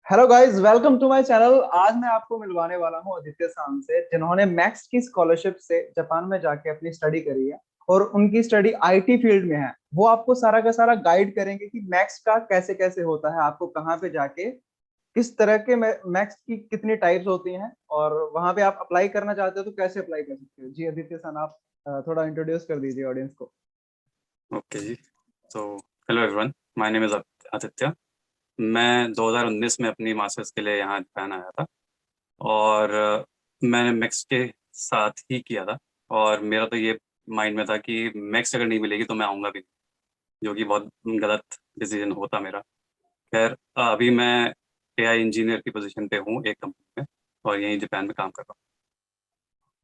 Hello guys, welcome to my channel. आज मैं आपको मिलवाने वाला हूँ आदित्य साम से, जिन्होंने मैक्स की स्कॉलरशिप से जापान में जाके अपनी स्टडी करी है और उनकी स्टडी आईटी फील्ड में है। वो आपको सारा का सारा गाइड करेंगे कि मैक्स का कैसे कैसे होता है, आपको कहाँ पे जाके किस तरह के मैक्स की कितनी टाइप्स होती हैं, और वहां पे आप अप्लाई करना चाहते हो तो कैसे अप्लाई कर सकते हो। जी आदित्य सन, आप थोड़ा इंट्रोड्यूस कर दीजिए ऑडियंस को। ओके जी। तो hello everyone, my name is Aditya. मैं 2019 में अपनी मास्टर्स के लिए यहाँ जापान आया था और मैंने मैक्स के साथ ही किया था। और मेरा तो ये माइंड में था कि मैक्स अगर नहीं मिलेगी तो मैं आऊँगा भी नहीं, जो कि बहुत गलत डिसीजन होता मेरा। खैर, अभी मैं एआई इंजीनियर की पोजीशन पे हूँ एक कंपनी में और यहीं जापान में काम कर रहा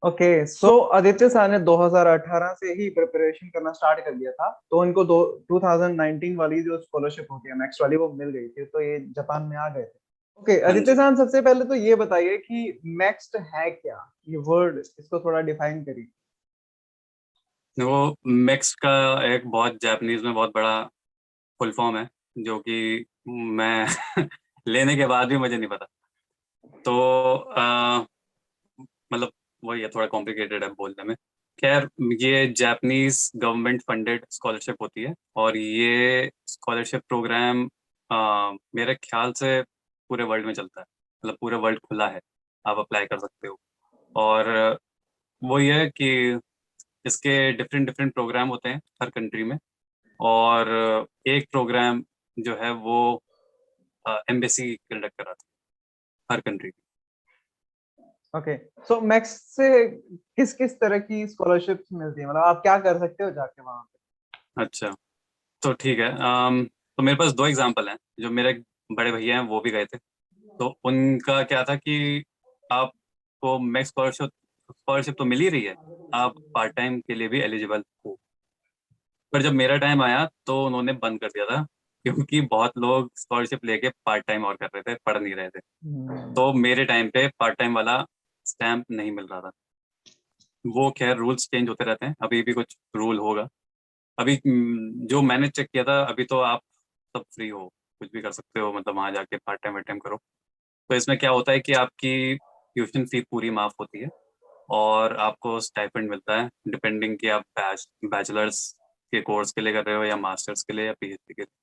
ओके, सो आदित्य सर ने 2018 से ही प्रिपरेशन करना स्टार्ट कर दिया था, तो इनको 2019 वाली जो स्कॉलरशिप होती है मैक्स वाली, वो मिल गई थी, तो ये जापान में आ गए थे। ओके हूँ। हाँ आदित्य जी। सर, सबसे पहले तो ये बताइए कि मैक्स है क्या, ये वर्ड इसको थोड़ा डिफाइन करिए। वो मैक्स का एक बहुत जापानीज में बहुत बड़ा फुल फॉर्म है, जो कि मैं लेने के बाद भी मुझे नहीं पता। तो मतलब वही है, थोड़ा कॉम्प्लिकेटेड है बोलने में। खैर, ये जापानीज गवर्नमेंट फंडेड स्कॉलरशिप होती है और ये स्कॉलरशिप प्रोग्राम मेरे ख्याल से पूरे वर्ल्ड में चलता है। मतलब पूरे वर्ल्ड खुला है, आप अप्लाई कर सकते हो। और वो ये है कि इसके डिफरेंट डिफरेंट प्रोग्राम होते हैं हर कंट्री में। और एक प्रोग्राम जो है वो एम्बेसी कंडक्ट कराती है हर कंट्री की। ओके, सो मैक्स से किस किस तरह की स्कॉलरशिप मिलती है, मतलब आप क्या कर सकते हो जाके वहां अच्छा, तो ठीक है। तो मेरे पास दो एग्जांपल हैं। जो मेरे बड़े भैया हैं वो भी गए थे। तो उनका क्या था कि आपको मैक्स स्कॉलरशिप स्कॉलरशिप तो मिल ही रही है, आप पार्ट टाइम के लिए भी एलिजिबल हो। पर जब मेरा टाइम आया तो उन्होंने बंद कर दिया था, क्योंकि बहुत लोग स्कॉलरशिप लेके पार्ट टाइम और कर रहे थे, पढ़ नहीं रहे थे। पे। तो मेरे टाइम पे पार्ट टाइम वाला स्टैम्प नहीं मिल रहा था। वो खैर रूल्स चेंज होते रहते हैं, अभी भी कुछ रूल होगा। अभी जो मैंने चेक किया था, अभी तो आप सब फ्री हो, कुछ भी कर सकते हो, मतलब वहाँ जाके पार्ट टाइम वार्ट टाइम करो। तो इसमें क्या होता है कि आपकी ट्यूशन फी पूरी माफ होती है और आपको स्टाइपेंड मिलता है, डिपेंडिंग कि आप बैचलर्स के कोर्स के लिए कर रहे हो या मास्टर्स के लिए या पीएचडी के लिए।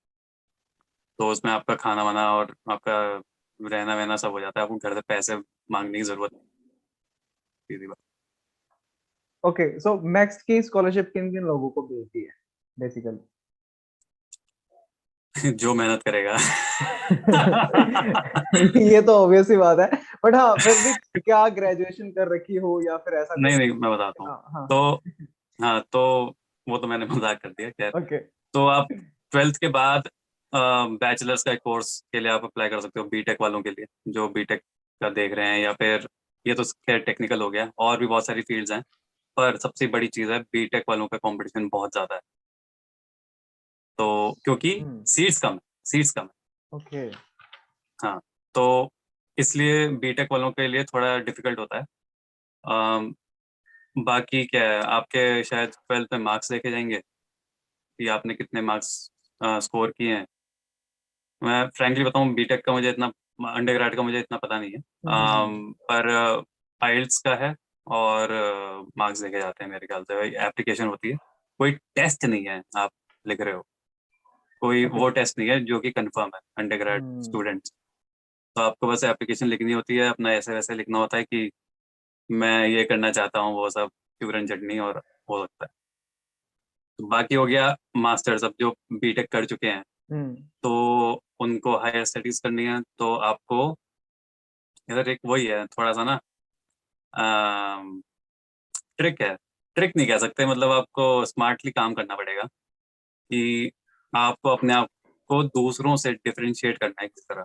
तो उसमें आपका खाना वाना और आपका रहना वहना सब हो जाता है, आपको घर से पैसे मांगने की जरूरत नहीं, सीधी ओके, सो मैक्स की स्कॉलरशिप किन किन लोगों को मिलती है बेसिकली? बात। जो मेहनत करेगा। ये तो ऑब्वियस ही बात है, बट हाँ फिर भी क्या ग्रेजुएशन कर रखी हो या फिर ऐसा नहीं कुछ। नहीं, मैं बताता हूँ। हाँ हाँ तो हाँ। हाँ, तो वो तो मैंने मजाक कर दिया, खैर। ओके। तो आप ट्वेल्थ के बाद बैचलर्स का एक कोर्स के लिए आप अप्लाई कर सकते हो, बीटेक वालों के लिए जो बीटेक का देख रहे हैं। या फिर ये तो खैर टेक्निकल हो गया, और भी बहुत सारी फील्ड्स हैं। पर सबसे बड़ी चीज़ है, बीटेक वालों का कंपटीशन बहुत ज़्यादा है। तो क्योंकि हम्म। सीट्स कम है, सीट्स कम है। ओके। हाँ, तो इसलिए बीटेक वालों के लिए थोड़ा डिफिकल्ट होता है। अम, बाकी क्या है, आपके शायद ट्वेल्थ में मार्क्स देखे जाएंगे कि आपने कितने मार्क्स स्कोर किए हैं। मैं फ्रैंकली बताऊं, बीटेक का मुझे इतना, अंडरग्रेड का मुझे इतना पता नहीं है। हम्म। पर आइल्स का है और मार्क्स देखे जाते हैं मेरे ख्याल से। एप्लीकेशन होती है, कोई टेस्ट नहीं है आप लिख रहे हो, कोई ओके। वो टेस्ट नहीं है जो कि कंफर्म है अंडरग्रेड हम्म। स्टूडेंट्स। तो आपको बस एप्लीकेशन लिखनी होती है, अपना ऐसे वैसे लिखना होता है कि मैं ये करना चाहता हूँ, वो सब चूरन चटनी और हो सकता है। तो बाकी हो गया मास्टर्स। अब जो बीटेक कर चुके हैं हम्म। तो उनको हायर स्टडीज करनी है, तो आपको इधर एक वही है थोड़ा सा ना, ट्रिक है। ट्रिक नहीं कह सकते, मतलब आपको स्मार्टली काम करना पड़ेगा कि आपको अपने आप को दूसरों से डिफरेंशिएट करना है किस तरह।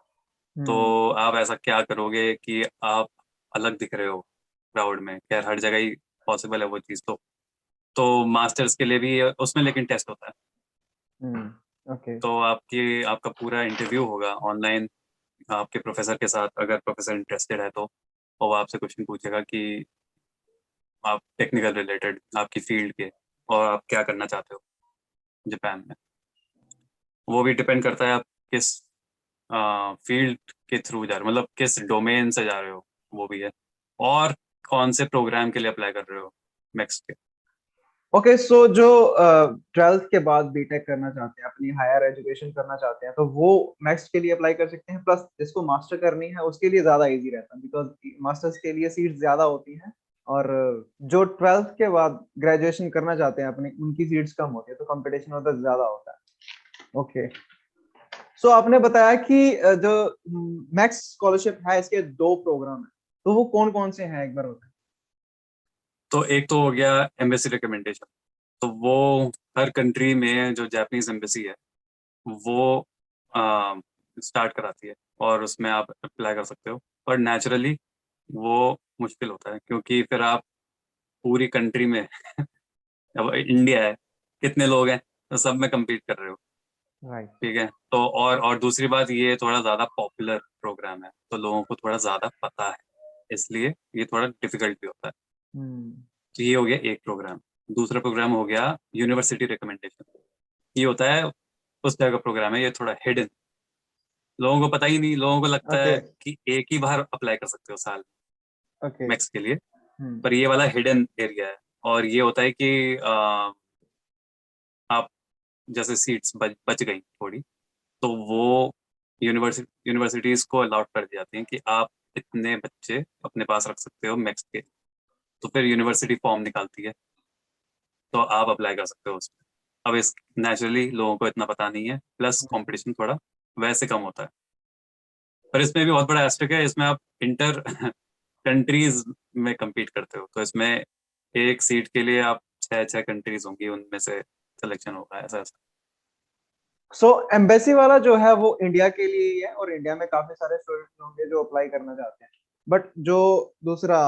तो हम्म। आप ऐसा क्या करोगे कि आप अलग दिख रहे हो क्राउड में। खैर, हर जगह ही पॉसिबल है वो चीज़। तो मास्टर्स के लिए भी उसमें लेकिन टेस्ट होता है। ओके। तो आपका पूरा इंटरव्यू होगा ऑनलाइन आपके प्रोफेसर के साथ, अगर प्रोफेसर इंटरेस्टेड है तो। और वो आपसे क्वेश्चन पूछेगा कि आप टेक्निकल रिलेटेड आपकी फील्ड के, और आप क्या करना चाहते हो जापान में। वो भी डिपेंड करता है आप किस फील्ड के थ्रू जा रहे हो, मतलब किस डोमेन से जा रहे हो वो भी है, और कौन से प्रोग्राम के लिए अप्लाई कर रहे हो मैक्स के। ओके, सो जो ट्वेल्थ के बाद बीटेक करना चाहते हैं, अपनी हायर एजुकेशन करना चाहते हैं, तो वो मैक्स के लिए अप्लाई कर सकते हैं। प्लस जिसको मास्टर करनी है उसके लिए ज्यादा इजी रहता है, बिकॉज मास्टर्स के लिए सीट्स ज्यादा होती हैं। और जो ट्वेल्थ के बाद ग्रेजुएशन करना चाहते हैं अपनी, उनकी सीट्स कम होती है, तो कंपटीशन उधर ज्यादा होता है। ओके, सो आपने बताया कि जो मैक्स स्कॉलरशिप है इसके दो प्रोग्राम है, तो वो कौन कौन से हैं, एक बार बताएं। तो एक तो हो गया एम्बेसी रिकमेंडेशन, तो वो हर कंट्री में जो जापानीज एम्बेसी है वो स्टार्ट कराती है, और उसमें आप अप्लाई कर सकते हो। पर नेचुरली वो मुश्किल होता है, क्योंकि फिर आप पूरी कंट्री में अब इंडिया है, कितने लोग हैं, तो सब में compete कर रहे हो। राइट। ठीक है, तो और दूसरी बात, ये थोड़ा ज़्यादा पॉपुलर प्रोग्राम है, तो लोगों को थोड़ा ज़्यादा पता है, इसलिए ये थोड़ा डिफिकल्ट भी होता है। हम्म। तो ये हो गया एक प्रोग्राम। दूसरा प्रोग्राम हो गया यूनिवर्सिटी रिकमेंडेशन। ये होता है, उस तरह का प्रोग्राम है, ये थोड़ा हिडन, लोगों को पता ही नहीं, लोगों को लगता ओके। है कि एक ही बार अप्लाई कर सकते हो साल ओके। मैक्स के लिए। हम्म। पर ये वाला हिडन एरिया है, और ये होता है कि आप जैसे सीट्स बच गई थोड़ी, तो वो यूनिवर्सिटीज को अलाउड कर दी जाती हैं कि आप इतने बच्चे अपने पास रख सकते हो मैक्स के। तो फिर यूनिवर्सिटी फॉर्म निकालती है, तो आप अप्लाई कर सकते हो उसमें। अब इस नेचुरली लोगों को इतना पता नहीं है, प्लस कंपटीशन थोड़ा वैसे कम होता है। पर इसमें भी बहुत बड़ा एस्पेक्ट है, इसमें आप इंटर कंट्रीज में compete करते हो, तो इसमें एक सीट के लिए आप छः छः कंट्रीज होंगी, उनमें से सिलेक्शन होगा, ऐसा ऐसा। सो एम्बेसी वाला जो है वो इंडिया के लिए ही है, और इंडिया में काफी सारे स्टूडेंट्स होंगे जो अप्लाई करना चाहते हैं। बट जो दूसरा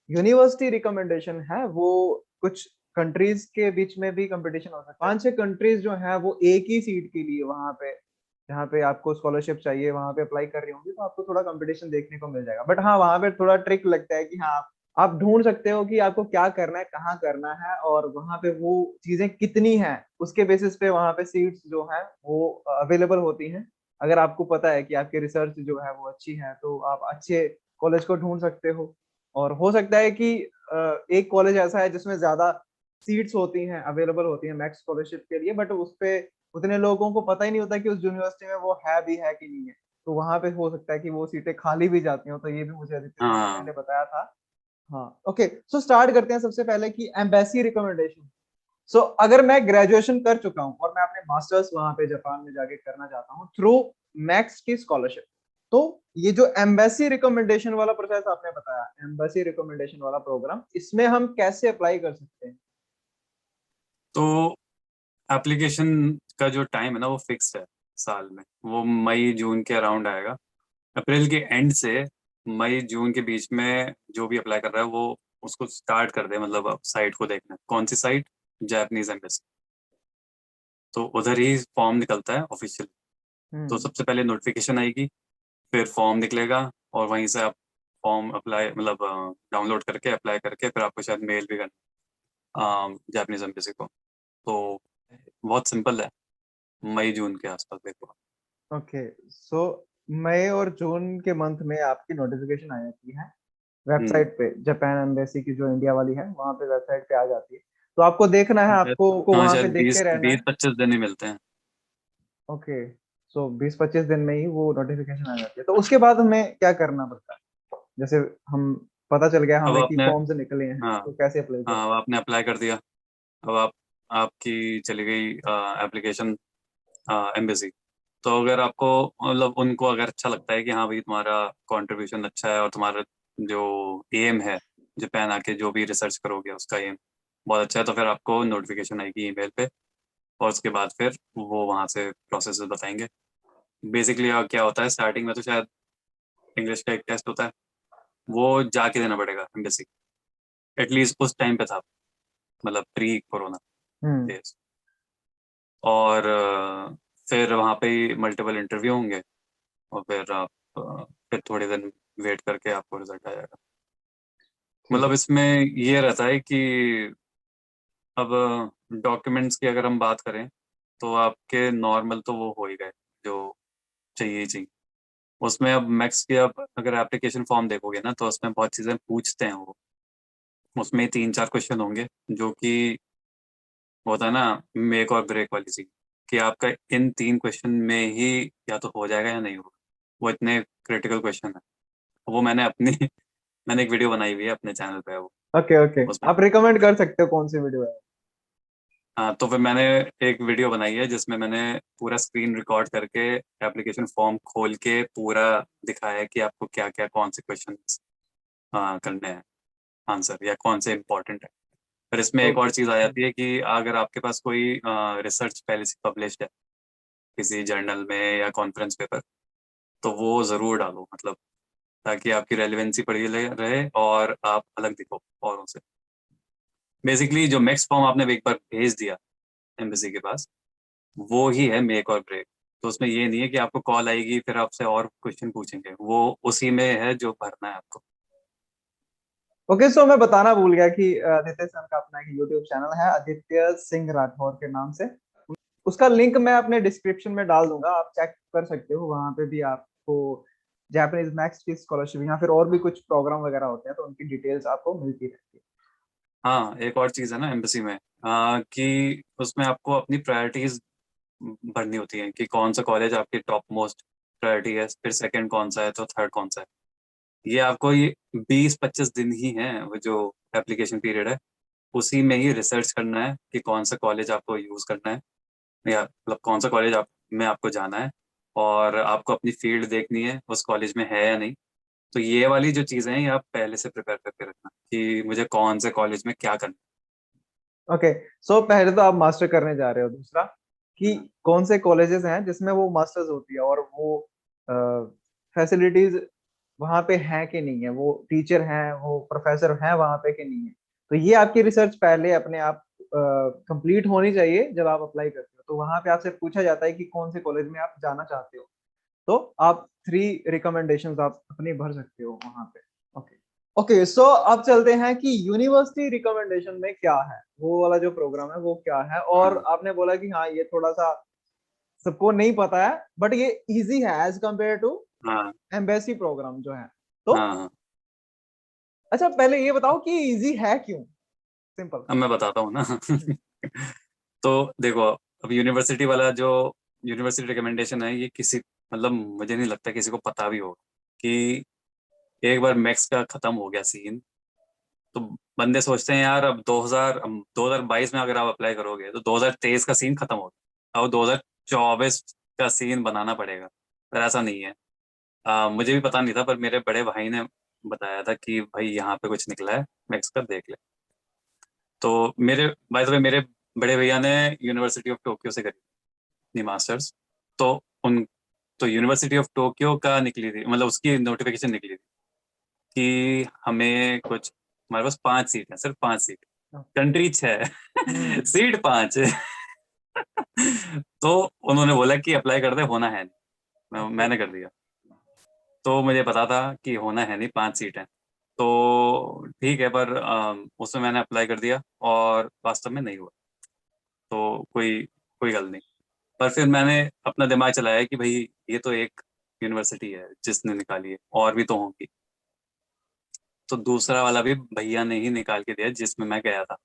यूनिवर्सिटी रिकमेंडेशन है, वो कुछ कंट्रीज के बीच में भी कंपटीशन हो सकता है। 5-6 कंट्रीज जो है वो एक ही सीट के लिए वहां पे, जहाँ पे आपको स्कॉलरशिप चाहिए, वहां पे अप्लाई कर रही होंगी, तो आपको थोड़ा कंपटीशन देखने को मिल जाएगा। बट हाँ, वहां पे थोड़ा ट्रिक लगता है कि हाँ, आप ढूंढ सकते हो कि आपको क्या करना है, कहाँ करना है, और वहां पे वो चीजें कितनी हैं, उसके बेसिस पे वहां पे सीट्स जो है वो अवेलेबल होती हैं। अगर आपको पता है कि आपकी रिसर्च जो है वो अच्छी है, तो आप अच्छे कॉलेज को ढूंढ सकते हो। और हो सकता है कि एक कॉलेज ऐसा है जिसमें ज्यादा सीट्स होती हैं, अवेलेबल होती हैं मैक्स स्कॉलरशिप के लिए, बट उस पे उतने लोगों को पता ही नहीं होता कि उस यूनिवर्सिटी में वो है भी है कि नहीं है। तो वहां पे हो सकता है कि वो सीटें खाली भी जाती हो, तो ये भी मुझे आदित्य सर ने हाँ, पहले बताया था। हाँ, ओके, सो स्टार्ट करते हैं सबसे पहले कि एम्बेसी रिकमेंडेशन। सो अगर मैं ग्रेजुएशन कर चुका हूं और मैं अपने मास्टर्स वहां पे जापान में जाके करना चाहता हूँ थ्रू मैक्स की स्कॉलरशिप, तो ये जो एम्बेसी रिकमेंडेशन वाला प्रोसेस आपने बताया, एम्बेसी रिकमेंडेशन वाला प्रोग्राम, इसमें हम कैसे अप्लाई कर सकते हैं? तो एप्लीकेशन का जो टाइम है ना वो फिक्स है साल में, वो मई जून के अराउंड आएगा। अप्रैल के एंड से मई जून के बीच में जो भी अप्लाई कर रहा है वो उसको स्टार्ट कर दे, मतलब अब साइट को देखना है। कौन सी साइट? Japanese embassy. तो उधर ही फॉर्म निकलता है ऑफिशियल। तो हम्म। सबसे पहले नोटिफिकेशन आएगी, फिर फॉर्म निकलेगा, और वहीं से आप फॉर्म अप्लाई मतलब डाउनलोड करके अप्लाई करके फिर आपको शायद मेल भी करना जापानीज एम्बेसी को। तो बहुत सिंपल है, मई जून के आसपास देखो। ओके, सो मई और जून के मंथ में आपकी नोटिफिकेशन आ जाती है हम्म। वेबसाइट पे, जापान एम्बेसी की जो इंडिया वाली है, वहां पे वेबसाइट पे आ जाती है। तो आपको देखना है, आपको हाँ, वहां पे शायद देखते बीस रहना बीस है। 25 दिन ही मिलते हैं। ओके, सो 20-25 दिन में ही वो नोटिफिकेशन आ जाती है। तो उसके बाद हमें क्या करना पड़ता है? जैसे हम, पता चल गया अब हमें कि आपने, फॉर्म्स निकले हैं, हाँ तो कैसे अप्लाई करें? हाँ, अब आपने अप्लाई कर दिया। अब आपकी चली गई एप्लीकेशन एम्बेसी। तो अगर आपको, मतलब उनको अगर अच्छा लगता है कि हाँ भाई तुम्हारा कंट्रीब्यूशन अच्छा है, और तुम्हारा जो एम है जापान आके जो भी रिसर्च करोगे उसका एम बहुत अच्छा है, तो फिर आपको नोटिफिकेशन आएगी ईमेल पे, और उसके बाद फिर वो वहाँ से प्रोसेस बताएंगे। बेसिकली क्या होता है, स्टार्टिंग में तो शायद इंग्लिश का एक टेस्ट होता है, वो जाके देना पड़ेगा एम्बेसी। एटलीस्ट उस टाइम पे था, मतलब प्री कोरोना हम्म। डेज। और फिर वहाँ पे ही मल्टीपल इंटरव्यू होंगे, और फिर आप फिर थोड़ी दिन वेट करके आपको रिजल्ट आ जाएगा। ठीक। मतलब इसमें ये रहता है कि अब डॉक्यूमेंट्स की अगर हम बात करें, तो आपके नॉर्मल तो वो हो ही गए जो चाहिए ही चाहिए। उसमें अब मैक्स की अब अगर एप्लीकेशन फॉर्म देखोगे ना तो उसमें बहुत चीज़ें पूछते हैं वो। उसमें 3-4 क्वेश्चन होंगे जो कि होता है ना, मेक और ब्रेक वाली चीज, कि आपका इन 3 क्वेश्चन में ही या तो हो जाएगा या नहीं होगा। वो इतने क्रिटिकल क्वेश्चन है। वो मैंने अपनी मैंने एक वीडियो बनाई हुई है अपने चैनल पे वो ओके ओके, उसमें। आप रिकमेंड कर सकते हो कौन सी वीडियो है? हाँ, तो फिर मैंने एक वीडियो बनाई है जिसमें मैंने पूरा स्क्रीन रिकॉर्ड करके एप्लीकेशन फॉर्म खोल के पूरा दिखाया है कि आपको क्या क्या कौन से क्वेश्चन करने हैं आंसर, या कौन से इंपॉर्टेंट है। पर इसमें एक और ओके। चीज़ आ जाती है कि अगर आपके पास कोई रिसर्च पहले से पब्लिश्ड है किसी जर्नल में या कॉन्फ्रेंस पेपर, तो वो ज़रूर डालो, मतलब ताकि आपकी रेलिवेंसी बढ़ी रहे और आप अलग दिखो औरों से। बेसिकली जो मैक्स फॉर्म आपने एक बार भेज दिया एम्बेसी के पास, वो ही है मेक और ब्रेक। तो उसमें ये नहीं है कि आपको कॉल आएगी फिर आपसे और क्वेश्चन पूछेंगे, वो उसी में है जो भरना है आपको। ओके, सो मैं बताना भूल गया कि आदित्य सर का अपना एक यूट्यूब चैनल है, आदित्य सिंह राठौर के नाम से। उसका लिंक मैं अपने डिस्क्रिप्शन में डाल दूंगा, आप चेक कर सकते हो। वहां पे भी आपको जापानीज मैक्स की स्कॉलरशिप या फिर और भी कुछ प्रोग्राम वगैरह होते हैं तो उनकी डिटेल्स आपको मिलती रहती हाँ, एक और चीज़ है ना एम्बेसी में, कि उसमें आपको अपनी प्रायोरिटीज भरनी होती है कि कौन सा कॉलेज आपकी टॉप मोस्ट प्रायोरिटी है, फिर सेकंड कौन सा है, तो थर्ड कौन सा है। ये आपको ये 20-25 दिन ही है वो जो एप्लीकेशन पीरियड है, उसी में ही रिसर्च करना है कि कौन सा कॉलेज आपको यूज़ करना है, या मतलब कौन सा कॉलेज आप में आपको जाना है, और आपको अपनी फील्ड देखनी है उस कॉलेज में है या नहीं। तो ये वाली जो चीज़ें हैं ये आप पहले से प्रिपेयर करके रखना कि मुझे कौन से कॉलेज में क्या करना है। ओके, सो पहले तो आप मास्टर करने जा रहे हो, दूसरा कि कौन से कॉलेजेस हैं जिसमें वो मास्टर्स होती है और वो फैसिलिटीज वहां पे हैं कि नहीं है, वो टीचर हैं, वो प्रोफेसर हैं वहां पे कि नहीं है। तो ये आपकी रिसर्च पहले अपने आप कंप्लीट होनी चाहिए जब आप अप्लाई करते हो। तो वहां पे आपसे पूछा जाता है कि कौन से कॉलेज में आप जाना चाहते हो, तो आप 3 रिकमेंडेशंस आप अपनी भर सकते हो वहां पे। ओके। ओके, सो अब चलते हैं कि यूनिवर्सिटी रिकमेंडेशन में क्या है, वो वाला जो प्रोग्राम है वो क्या है। है। और हाँ, आपने बोला कि हाँ ये थोड़ा सा सबको नहीं पता है, बट ये इजी है एज कंपेयर टू हाँ, एम्बेसी प्रोग्राम जो है। तो हाँ, हाँ। अच्छा, पहले ये बताओ कि इजी है क्यों? सिंपल। अब मैं बताता हूँ ना। तो देखो, अब यूनिवर्सिटी वाला जो यूनिवर्सिटी रिकमेंडेशन है ये किसी, मतलब मुझे नहीं लगता किसी को पता भी होगा कि एक बार मैक्स का खत्म हो गया सीन, तो बंदे सोचते हैं यार अब 2022 में अगर आप अप्लाई करोगे तो 2023 का सीन खत्म हो गया, अब 2024 का सीन बनाना पड़ेगा। पर ऐसा नहीं है। मुझे भी पता नहीं था, पर मेरे बड़े भाई ने बताया था कि भाई यहाँ पे कुछ निकला है मैक्स का, देख ले। तो मेरे बाय द वे मेरे बड़े भैया ने यूनिवर्सिटी ऑफ टोक्यो से करी अपनी मास्टर्स। तो उन तो यूनिवर्सिटी ऑफ टोक्यो का निकली थी, मतलब उसकी नोटिफिकेशन निकली थी कि हमें कुछ, हमारे पास 5 सीट है, सिर्फ 5 सीट, कंट्री 6, हम्म। सीट 5। तो उन्होंने बोला कि अप्लाई कर दे, होना है नहीं। ओके। मैंने कर दिया। तो मुझे पता था कि होना है नहीं, 5 सीट है। तो ठीक है, पर उसमें मैंने अप्लाई कर दिया और वास्तव में नहीं हुआ। तो कोई कोई गल नहीं। पर फिर मैंने अपना दिमाग चलाया कि भाई ये तो एक यूनिवर्सिटी है जिसने निकाली है, और भी तो होंगी। तो दूसरा वाला भी भैया ने ही निकाल के दिया जिसमें मैं गया था,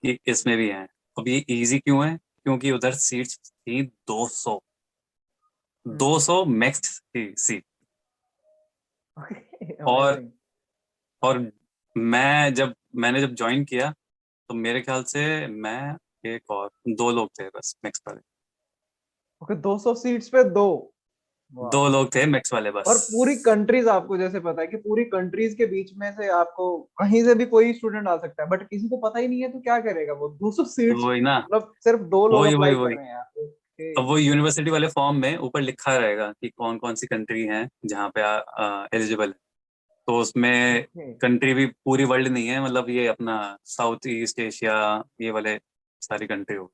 कि इसमें भी है। अब ये इजी क्यों है? क्योंकि उधर सीट्स थी 200, हम्म। 200 मैक्स की सीट। ओके, और अमेजिंग। और मैंने जब ज्वाइन किया तो मेरे ख्याल से मैं, एक और 2 लोग थे बस मैक्स वाले। ओके, 200 सीट्स पे दो। वाह। 2 लोग थे मैक्स वाले बस। और पूरी कंट्रीज, आपको जैसे पता है कि पूरी कंट्रीज के बीच में से आपको कहीं से भी कोई स्टूडेंट आ सकता है, बट किसी को पता ही नहीं है तो क्या करेगा वो? 200 सीट्स, वही ना, मतलब सिर्फ दो लोग वही वही अप्लाई कर वही। रहे हैं। ओके। अब वो यूनिवर्सिटी वाले फॉर्म में ऊपर लिखा रहेगा कि कौन कौन सी कंट्री हैं जहाँ पे एलिजिबल है। तो उसमें ओके। कंट्री भी पूरी वर्ल्ड नहीं है, मतलब ये अपना साउथ ईस्ट एशिया, ये वाले सारी कंट्री हो।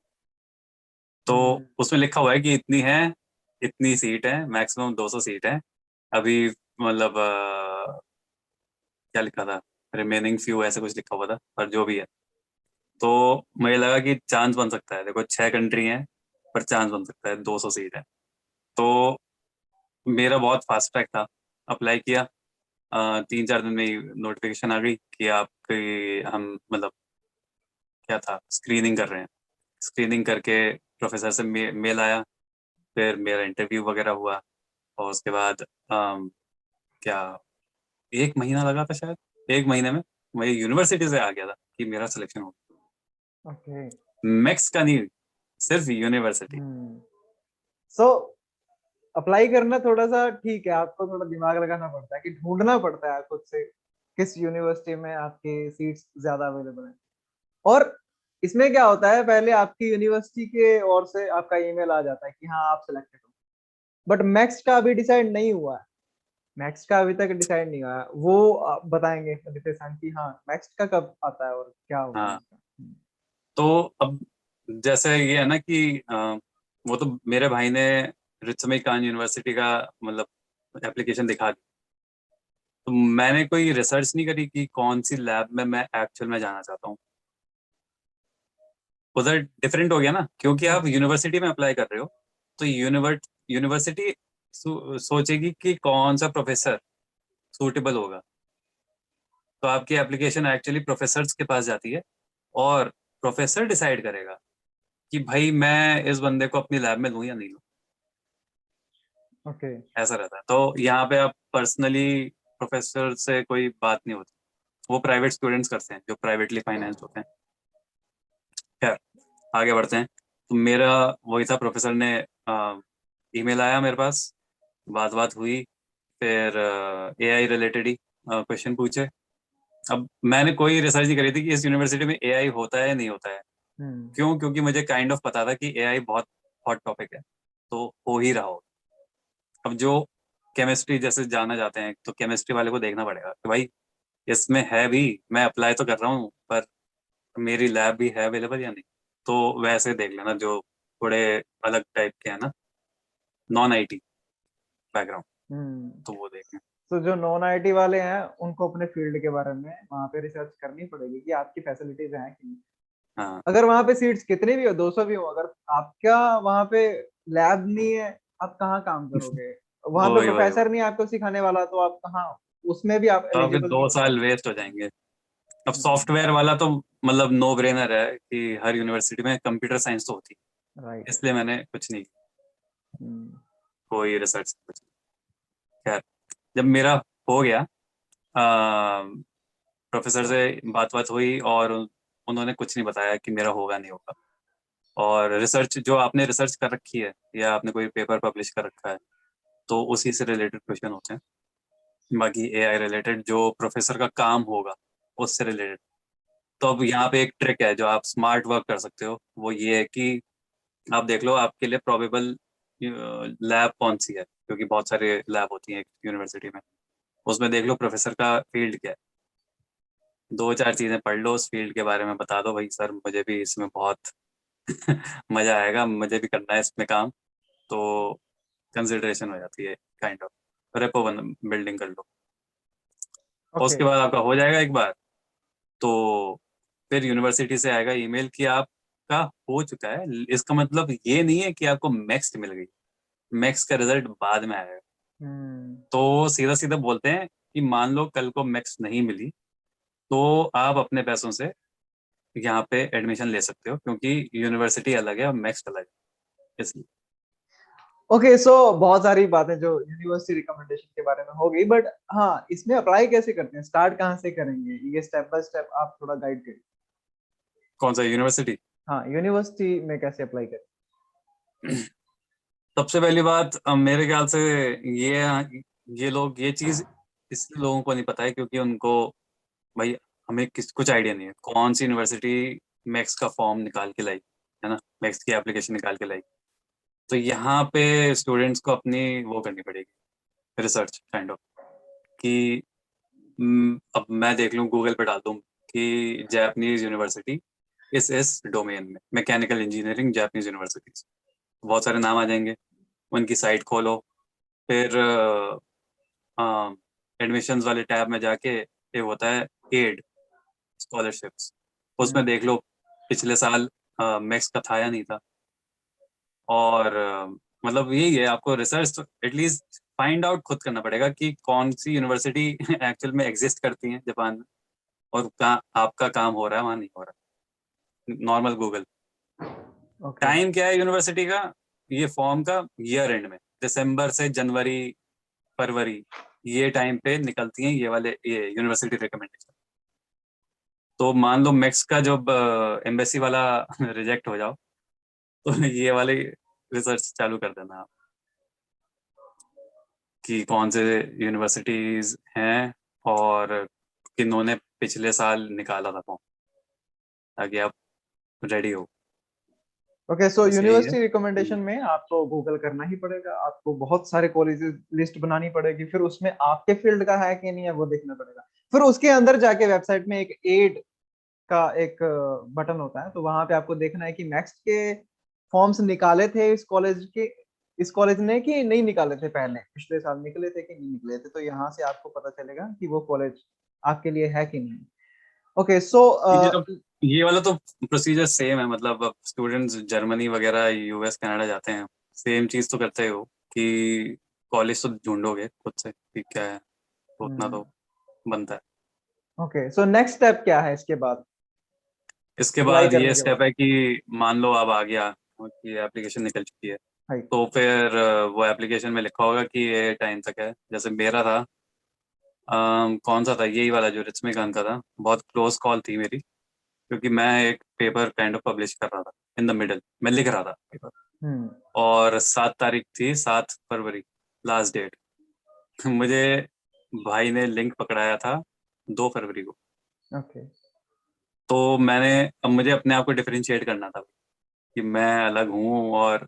तो हम्म। उसमें लिखा हुआ है कि इतनी है, इतनी सीट है, मैक्सिमम 200 सीट है अभी, मतलब क्या लिखा था, रिमेनिंग फ्यू ऐसे कुछ लिखा हुआ था, पर जो भी है। तो मुझे लगा कि चांस बन सकता है, देखो 6 कंट्री हैं, पर चांस बन सकता है, 200 सीट है। तो मेरा बहुत फास्ट ट्रैक था, अप्लाई किया, 3-4 दिन में ही नोटिफिकेशन आ गई कि आपकी हम मतलब क्या था, स्क्रीनिंग कर रहे हैं। स्क्रीनिंग करके प्रोफेसर से मेल आया, फिर मेरा इंटरव्यू वगैरह हुआ, और उसके बाद क्या 1 महीना लगा था शायद, 1 महीने में मैं यूनिवर्सिटी से आ गया था कि मेरा सिलेक्शन हो ओके। गया। मैक्स का नहीं, सिर्फ यूनिवर्सिटी। सो अप्लाई करना थोड़ा सा ठीक है, आपको थोड़ा दिमाग लगाना पड़ता है कि ढूंढना पड़ता है खुद से किस यूनिवर्सिटी में आपके सीट्स ज्यादा अवेलेबल है। और इसमें क्या होता है, पहले आपकी यूनिवर्सिटी के ओर से आपका ईमेल आ जाता है कि हाँ आप सिलेक्टेड हो, बट मैक्स का अभी डिसाइड नहीं हुआ है। मैक्स का अभी तक डिसाइड नहीं हुआ है, वो आप बताएंगे नितेश सर कि हाँ मैक्स का कब आता है और क्या होता है हाँ, इसका। तो अब जैसे ये है ना कि वो तो मेरे भाई ने रित्समई कान यूनिवर्सिटी का मतलब एप्लीकेशन दिखा दी, तो मैंने कोई रिसर्च नहीं करी कि कौन सी लैब में मैं एक्चुअल में जाना चाहता हूँ। उधर डिफरेंट हो गया ना, क्योंकि आप यूनिवर्सिटी में अप्लाई कर रहे हो, तो यूनिवर्सिटी सोचेगी कि कौन सा प्रोफेसर सूटेबल होगा, तो आपकी एप्लीकेशन एक्चुअली प्रोफेसर्स के पास जाती है, और प्रोफेसर डिसाइड करेगा कि भाई मैं इस बंदे को अपनी लैब में लूँ या नहीं लूँ। ओके। ऐसा रहता है, तो यहाँ पे आप पर्सनली प्रोफेसर से कोई बात नहीं होती, वो प्राइवेट स्टूडेंट्स करते हैं जो प्राइवेटली फाइनेंस्ड होते हैं। खैर, आगे बढ़ते हैं। तो मेरा वही था, प्रोफेसर ने ईमेल आया मेरे पास, बात बात हुई, फिर एआई रिलेटेड ही क्वेश्चन पूछे। अब मैंने कोई रिसर्च नहीं करी थी कि इस यूनिवर्सिटी में एआई होता है या नहीं होता है। हम्म। क्यों? क्योंकि मुझे काइंड ऑफ पता था कि एआई बहुत हॉट टॉपिक है, तो हो ही रहा हो। अब जो केमिस्ट्री जैसे जाना जाते हैं, तो केमिस्ट्री वाले को देखना पड़ेगा कि भाई इसमें है भी, मैं अप्लाई तो कर रहा हूँ पर मेरी लैब भी है अवेलेबल या नहीं। तो वैसे देख लेना जो थोड़े अलग टाइप के हैं ना, नॉन आईटी बैकग्राउंड, हम्म। तो वो देखें। तो जो नॉन आईटी वाले हैं उनको अपने फील्ड के बारे में वहाँ पे रिसर्च करनी पड़ेगी कि आपकी फैसिलिटीज हैं कि नहीं। हाँ, अगर वहाँ पे सीट्स कितनी भी हो, 200 भी हो, अगर आपका वहाँ पे लैब नहीं है, आप कहाँ काम करोगे? वहाँ पे वही वही वही। प्रोफेसर नहीं है आपको सिखाने वाला, तो आप कहाँ उसमें भी आप तो आपके एलिजिबल नहीं दो हो साल पाओगे। वेस्ट हो जाएंगे। अब हम्म। सॉफ्टवेयर वाला तो मतलब नो ब्रेनर है कि हर यूनिवर्सिटी में कंप्यूटर साइंस तो होती है, राइट। इसलिए मैंने कुछ नहीं, हम्म। कोई रिसर्च कुछ नहीं। खैर, जब मेरा हो गया, प्रोफेसर से बात बात हुई, और उन्होंने कुछ नहीं बताया कि मेरा होगा नहीं होगा। और रिसर्च जो आपने रिसर्च कर रखी है या आपने कोई पेपर पब्लिश कर रखा है, तो उसी से रिलेटेड क्वेश्चन होते हैं। बाकी एआई रिलेटेड जो प्रोफेसर का काम होगा उससे रिलेटेड। तो अब यहाँ पे एक ट्रिक है जो आप स्मार्ट वर्क कर सकते हो, वो ये है कि आप देख लो आपके लिए प्रोबेबल लैब कौन सी है, क्योंकि बहुत सारे लैब होती हैं यूनिवर्सिटी में। उसमें देख लो प्रोफेसर का फील्ड क्या है, 2-4 चीजें पढ़ लो उस फील्ड के बारे में, बता दो भाई सर मुझे भी इसमें बहुत मजा आएगा, मुझे भी करना है इसमें काम। तो कंसिडरेशन हो जाती है, काइंड ऑफ रेपो बिल्डिंग कर लो। और ओके। उसके बाद आपका हो जाएगा एक बार, तो फिर यूनिवर्सिटी से आएगा ईमेल कि आपका हो चुका है। इसका मतलब ये नहीं है कि आपको मैक्स मिल गई, मैक्स का रिजल्ट बाद में आएगा। हम्म। तो सीधा सीधा बोलते हैं कि मान लो कल को मैक्स नहीं मिली, तो आप अपने पैसों से यहाँ पे एडमिशन ले सकते हो, क्योंकि यूनिवर्सिटी अलग है और मैक्स अलग है, इसलिए। ओके। सो बहुत सारी बातें जो यूनिवर्सिटी रिकमेंडेशन के बारे में हो गई, बट हाँ इसमें अप्लाई कैसे करते हैं, स्टार्ट कहाँ से करेंगे, ये स्टेप बाय स्टेप आप थोड़ा गाइड करिए। कौन सा यूनिवर्सिटी? हाँ यूनिवर्सिटी में कैसे अप्लाई करें। सबसे पहली बात, मेरे ख्याल से ये लोग ये चीज इसलिए लोगों को नहीं पता है क्योंकि उनको भाई हमें कुछ आइडिया नहीं है कौन सी यूनिवर्सिटी मैक्स का फॉर्म निकाल के लाई, है ना, मैक्स की एप्लीकेशन निकाल के लाई। तो यहाँ पे स्टूडेंट्स को अपनी वो करनी पड़ेगी, रिसर्च काइंड ऑफ, कि अब मैं देख लूँ गूगल पे डाल दूँ कि जापानीज यूनिवर्सिटी इस डोमेन में, मैकेनिकल इंजीनियरिंग जापानीज यूनिवर्सिटीज, बहुत सारे नाम आ जाएंगे। उनकी साइट खोलो, फिर एडमिशन्स वाले टैब में जाके ये होता है एड स्कॉलरशिप्स, उसमें हम्म। देख लो पिछले साल मैक्स का था या नहीं था। और मतलब यही है, आपको रिसर्च एटलीस्ट फाइंड आउट खुद करना पड़ेगा कि कौन सी यूनिवर्सिटी एक्चुअल में एग्जिस्ट करती है जापान में, और कहाँ आपका काम हो रहा है वहाँ नहीं हो रहा। Normal Google. ओके टाइम क्या है यूनिवर्सिटी का, ये फॉर्म का ईयर एंड में दिसंबर से जनवरी फरवरी, ये टाइम पे निकलती हैं ये वाले ये यूनिवर्सिटी रिकमेंडेशन। तो मान लो मैक्स का जब एम्बेसी वाला रिजेक्ट हो जाओ, तो ये वाले रिसर्च चालू कर देना आप कि कौन से यूनिवर्सिटीज हैं और किन्होंने पिछले साल निकाला था फॉर्म, ताकि आप रेडी हो। ओके। सो बस यही है। यूनिवर्सिटी रिकमेंडेशन में आपको गूगल करना ही पड़ेगा, आपको बहुत सारे कॉलेजेस लिस्ट बनानी पड़ेगी, फिर उसमें आपके फील्ड का है कि नहीं है वो देखना पड़ेगा। फिर उसके अंदर जाके वेबसाइट में एक एड का एक बटन होता है, तो वहां पे आपको देखना है कि मैक्स के फॉर्म्स निकाले थे इस कॉलेज ने कि नहीं निकाले थे, पहले पिछले साल निकले थे कि नहीं निकले थे। तो यहाँ से आपको पता चलेगा कि वो कॉलेज आपके लिए है कि नहीं। ओके सो ये तो ये वाला तो प्रोसीजर सेम है, मतलब अब स्टूडेंट्स जर्मनी वगैरह यूएस कनाडा जाते हैं, सेम चीज तो करते हो कि कॉलेज तो ढूंढोगे खुद से कि क्या है, तो उतना तो बनता है। ओके सो नेक्स्ट स्टेप क्या है इसके बाद, इसके अप्लाई बाद ये करने के स्टेप बाद? है कि मान लो अब आ गया कि एप्लीकेशन निकल चुकी है, हाई। तो फिर वो एप्लीकेशन में लिखा होगा कि ये टाइम तक है। जैसे मेरा था, कौन सा था, यही वाला जो रित्समे खान का था, बहुत क्लोज कॉल थी मेरी, क्योंकि मैं एक पेपर काइंड ऑफ पब्लिश कर रहा था, इन द मिडल मैं लिख रहा था पेपर, हम्म। और 7 तारीख थी, 7 फरवरी लास्ट डेट। मुझे भाई ने लिंक पकड़ाया था 2 फरवरी को। ओके। तो मैंने, अब मुझे अपने आप को डिफरेंशिएट करना था कि मैं अलग हूँ और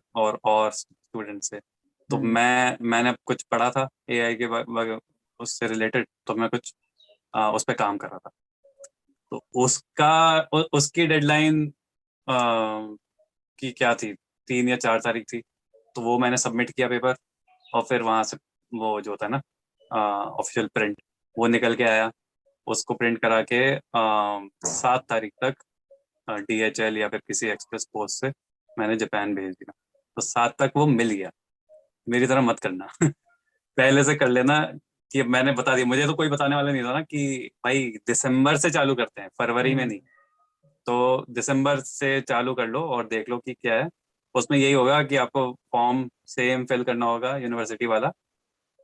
स्टूडेंट से। तो हम्म। मैंने कुछ पढ़ा था एआई के उससे रिलेटेड, तो मैं कुछ उस पर काम कर रहा था। तो उसकी डेडलाइन की क्या थी, 3 या 4 तारीख थी। तो वो मैंने सबमिट किया पेपर, और फिर वहाँ से वो जो होता है ना ऑफिशियल प्रिंट, वो निकल के आया। उसको प्रिंट करा के 7 तारीख तक डीएचएल या फिर किसी एक्सप्रेस पोस्ट से मैंने जापान भेज दिया। तो 7 तक वो मिल गया। मेरी तरह मत करना पहले से कर लेना, कि मैंने बता दिया, मुझे तो कोई बताने वाला नहीं था ना कि भाई दिसंबर से चालू करते हैं, फरवरी में हम्म। नहीं। तो दिसंबर से चालू कर लो और देख लो कि क्या है। उसमें यही होगा कि आपको फॉर्म सेम फिल करना होगा यूनिवर्सिटी वाला,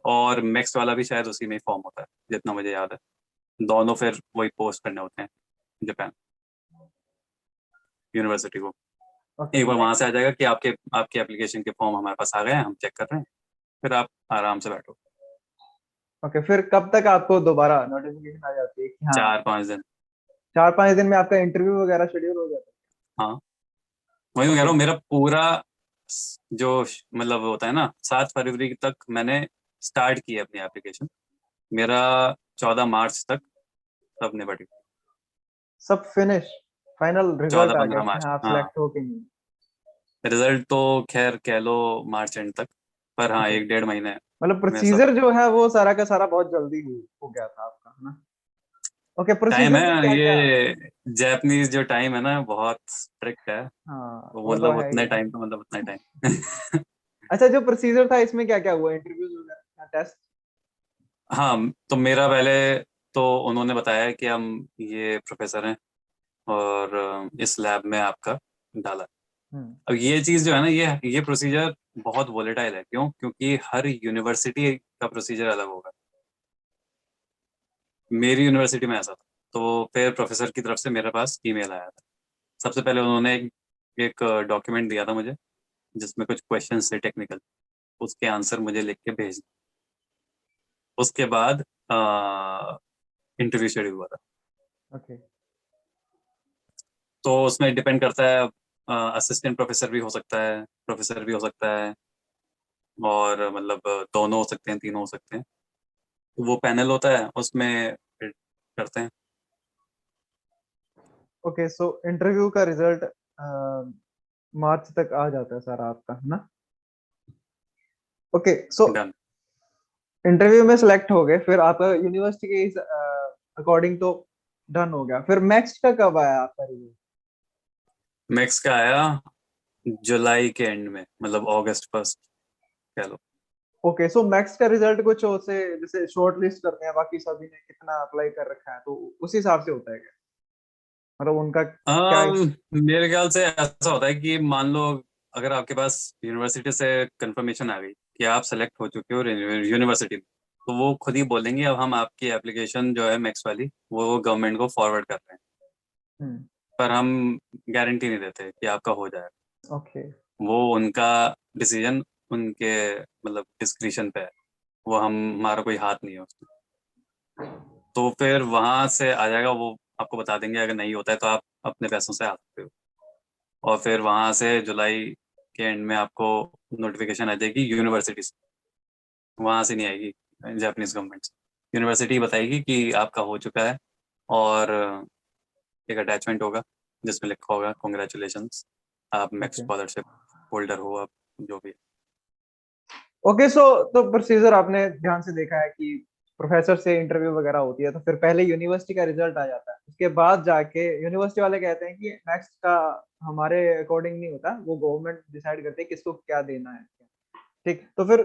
और नेक्स्ट वाला भी शायद उसी में ही फॉर्म होता है जितना मुझे याद है। दोनों फिर वही पोस्ट करने होते हैं जापान यूनिवर्सिटी को। ओके। एक बार वहां से आ जाएगा कि आपके आपके एप्लीकेशन के फॉर्म हमारे पास आ गए हैं, हम चेक कर रहे हैं, फिर आप आराम से बैठो। ओके फिर कब तक आपको दोबारा नोटिफिकेशन आ जाती है कि हाँ 4-5 दिन। 4-5 दिन में आपका इंटरव्यू वगैरह शेड्यूल हो जाता हाँ, वही है? मैं कह रहा ओके। हूँ, मेरा पूरा जो मतलब होता है ना, 7 फरवरी तक मैंने स्टार्ट किया अपनी एप्लीकेशन, मेरा 14 मार्च तक सब निपट गया। सब फिनिश, फाइनल चौदह रिजल्ट आ गया पंद्रह कि मार्च हाँ आप हाँ। सिलेक्ट हो कि नहीं? रिजल्ट तो खैर कह लो मार्च एंड तक, पर हाँ ओके 1-1.5 महीने मतलब में सब। प्रोसीजर जो है वो सारा का सारा बहुत जल्दी हो गया था आपका, है ना? ओके टाइम प्रोसीजर है में क्या क्या? ये, जापानीज जो टाइम है ना बहुत स्ट्रिक्ट है। हाँ तो वो तो मतलब है ही उतने है। टाइम तो मतलब उतना टाइम अच्छा जो प्रोसीजर था इसमें क्या क्या हुआ, इंटरव्यूज वगैरह, टेस्ट? हाँ, तो मेरा पहले तो उन्होंने बताया कि हम ये प्रोफेसर हैं और इस लैब में आपका डाला है। हम्म। अब ये चीज़ जो है ना, ये प्रोसीजर बहुत वोलेटाइल है। क्यों? क्योंकि हर यूनिवर्सिटी का प्रोसीजर अलग होगा। मेरी यूनिवर्सिटी में ऐसा था। तो फिर प्रोफेसर की तरफ से मेरे पास ईमेल आया था। सबसे पहले उन्होंने एक डॉक्यूमेंट दिया था मुझे, जिसमें कुछ क्वेश्चन थे टेक्निकल, उसके आंसर मुझे लिख के भेज। उसके बाद इंटरव्यू शेड्यूल हुआ था। ओके। तो उसमें डिपेंड करता है, असिस्टेंट प्रोफेसर भी हो सकता है, प्रोफेसर भी हो सकता है, और मतलब दोनों हो सकते हैं, तीनों हो सकते हैं। तो वो पैनल होता है, उसमें फिर करते हैं। ओके सो इंटरव्यू का रिजल्ट मार्च तक आ जाता है सारा आपका, है ना? Okay so done. इंटरव्यू में सिलेक्ट हो गए, फिर आपका यूनिवर्सिटी के अकॉर्डिंग तो डन हो गया, फिर नेक्स्ट का कब आया आपका रिजल्ट? मैक्स का आया जुलाई के एंड में, मतलब अगस्त 1 कह लो। ओके, सो मैक्स का रिजल्ट कुछ उसे जैसे शॉर्ट लिस्ट करते हैं, बाकी सभी ने कितना अप्लाई कर रखा है तो उस हिसाब से होता है क्या? मतलब उनका क्या है? मेरे ख्याल से ऐसा होता है कि मान लो अगर आपके पास यूनिवर्सिटी से कंफर्मेशन आ गई कि आप सेलेक्ट हो चुके हो यूनिवर्सिटी में, तो वो खुद ही बोलेंगे अब हम आपकी एप्लीकेशन जो है मैक्स वाली वो गवर्नमेंट को फॉरवर्ड कर रहे हैं। हम्म। पर हम गारंटी नहीं देते कि आपका हो जाए। ओके। वो उनका डिसीजन उनके मतलब डिस्क्रिशन पे है। वो हमारा कोई हाथ नहीं है उसमें। तो फिर वहां से आ जाएगा, वो आपको बता देंगे अगर नहीं होता है तो आप अपने पैसों से आ सकते हो। और फिर वहां से जुलाई के एंड में आपको नोटिफिकेशन आ जाएगी यूनिवर्सिटी से। वहां से नहीं आएगी जापानीज गवर्नमेंट से। यूनिवर्सिटी बताएगी कि आपका हो चुका है, और एक अटैचमेंट होगा जिसमें लिखा होगा कॉन्ग्रेचुलेशंस, आप मैक्स ओके। स्कॉलरशिप होल्डर हो, आप जो भी। ओके, सो तो प्रोसीजर आपने ध्यान से देखा है कि प्रोफेसर से इंटरव्यू वगैरह होती है, तो फिर पहले यूनिवर्सिटी का रिजल्ट आ जाता है, उसके बाद जाके यूनिवर्सिटी वाले कहते हैं कि नेक्स्ट का हमारे अकॉर्डिंग नहीं होता, वो गवर्नमेंट डिसाइड करती है किसको क्या देना है। ठीक, तो फिर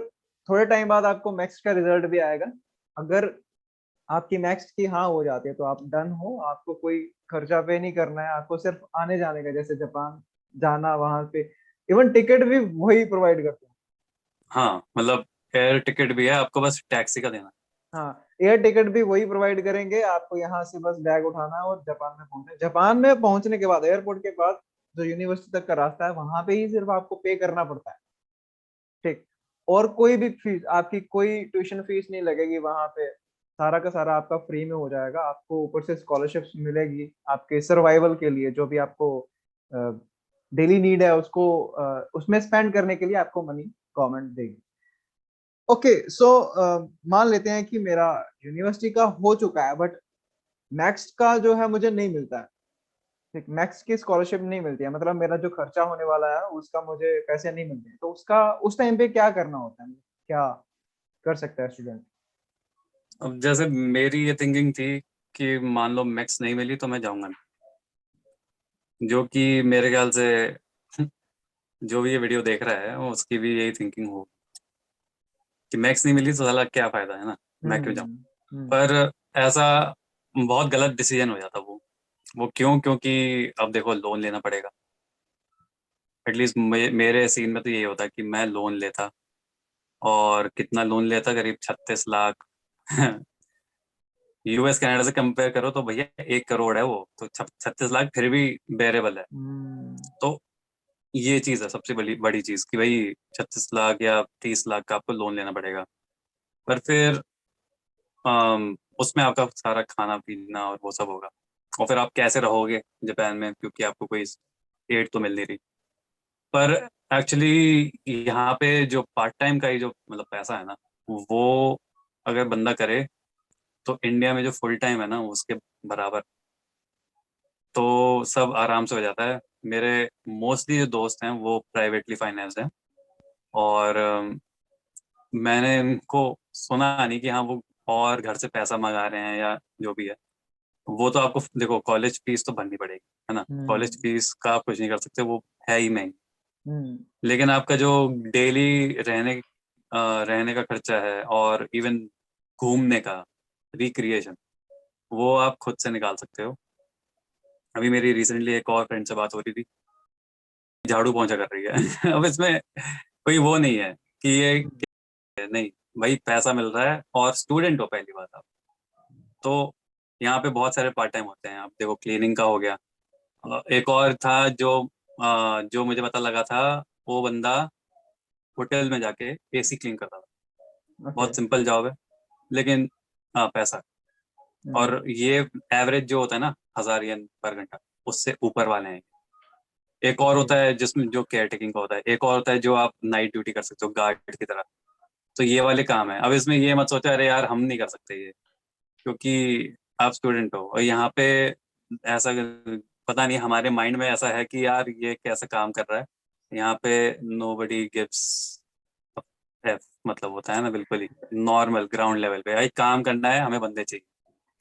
थोड़े टाइम बाद आपको मैक्स का रिजल्ट भी आएगा। अगर आपकी मैक्स की हाँ हो जाती है तो आप डन हो, आपको कोई खर्चा पे नहीं करना है, आपको सिर्फ आने जाने का, जैसे जापान जाना वहां पे, इवन टिकट भी वही प्रोवाइड करते हैं। हाँ मतलब एयर टिकट भी है, आपको बस टैक्सी का देना हाँ, एयर टिकट भी वही प्रोवाइड करेंगे, आपको यहाँ से बस बैग उठाना है और जापान में पहुंचना है। जापान में पहुंचने के बाद एयरपोर्ट के बाद जो यूनिवर्सिटी तक का रास्ता है वहां पे ही सिर्फ आपको पे करना पड़ता है। ठीक, और कोई भी फीस, आपकी कोई ट्यूशन फीस नहीं लगेगी वहां पे, सारा का सारा आपका फ्री में हो जाएगा। आपको ऊपर से स्कॉलरशिप्स मिलेगी आपके सर्वाइवल के लिए, जो भी आपको डेली नीड है उसको उसमें स्पेंड करने के लिए आपको मनी गवर्नमेंट देगी। ओके, सो मान लेते हैं कि मेरा यूनिवर्सिटी का हो चुका है, बट मैक्स का जो है मुझे नहीं मिलता है। ठीक, मैक्स की स्कॉलरशिप नहीं मिलती है, मतलब मेरा जो खर्चा होने वाला है उसका मुझे पैसे नहीं मिलते हैं, तो उसका उस टाइम पे क्या करना होता है, क्या कर सकता है स्टूडेंट? अब जैसे मेरी ये थिंकिंग थी कि मान लो मैक्स नहीं मिली तो मैं जाऊंगा नहीं। जो कि मेरे ख्याल से जो भी ये वीडियो देख रहा है वो उसकी भी यही थिंकिंग हो कि मैक्स नहीं मिली तो साला क्या फायदा है ना, मैं क्यों जाऊं। हम्म। हम्म। पर ऐसा बहुत गलत डिसीजन हो जाता वो क्यों, क्योंकि अब देखो लोन लेना पड़ेगा। एटलीस्ट मेरे सीन में तो यही होता कि मैं लोन लेता, और कितना लोन लेता, करीब 36 लाख। यूएस कनाडा से कंपेयर करो तो भैया 1 करोड़ है वो, तो 36 लाख फिर भी बेरेबल है। हम्म। तो ये चीज़ है सबसे बड़ी बड़ी चीज़ कि भाई 36 लाख या 30 लाख का आपको लोन लेना पड़ेगा। पर फिर उसमें आपका सारा खाना पीना और वो सब होगा। और फिर आप कैसे रहोगे जापान में, क्योंकि आपको कोई एड तो मिल नहीं रही। पर एक्चुअली यहाँ पे जो पार्ट टाइम का ही जो मतलब पैसा है ना, वो अगर बंदा करे तो इंडिया में जो फुल टाइम है ना उसके बराबर। तो सब आराम से हो जाता है। मेरे मोस्टली जो दोस्त हैं वो प्राइवेटली फाइनेंस्ड हैं, और मैंने उनको सुना नहीं कि हाँ वो और घर से पैसा मंगा रहे हैं या जो भी है। वो तो आपको देखो कॉलेज फीस तो भरनी पड़ेगी, है ना। कॉलेज हम्म। फीस का आप कुछ नहीं कर सकते, वो है ही महंगी। हम्म। लेकिन आपका जो डेली रहने का खर्चा है, और इवन घूमने का रिक्रिएशन, वो आप खुद से निकाल सकते हो। अभी मेरी रिसेंटली एक और फ्रेंड से बात हो रही थी, झाड़ू पोंछा कर रही है। अब इसमें कोई वो नहीं है कि ये नहीं, भाई पैसा मिल रहा है और स्टूडेंट हो पहली बात आप। तो यहाँ पे बहुत सारे पार्ट टाइम होते हैं, आप देखो क्लीनिंग का हो गया। एक और था जो मुझे पता लगा था, वो बंदा होटल में जाके एसी क्लीन करता था। ओके। बहुत सिंपल जॉब है, लेकिन हाँ पैसा। हम्म। और ये एवरेज जो होता है ना 1000 येन पर घंटा, उससे ऊपर वाले हैं। एक और ओके। होता है जिसमें जो केयर टेकिंग का होता है, एक और होता है जो आप नाइट ड्यूटी कर सकते हो गार्ड की तरह। तो ये वाले काम है। अब इसमें ये मत सोचो अरे यार हम नहीं कर सकते ये, क्योंकि आप स्टूडेंट हो। और यहाँ पे ऐसा पता नहीं हमारे माइंड में ऐसा है कि यार ये कैसा काम कर रहा है। यहाँ पे नोबडी गिव्स एफ, मतलब होता है ना बिल्कुल ही नॉर्मल ग्राउंड लेवल पे, भाई काम करना है हमें बंदे चाहिए,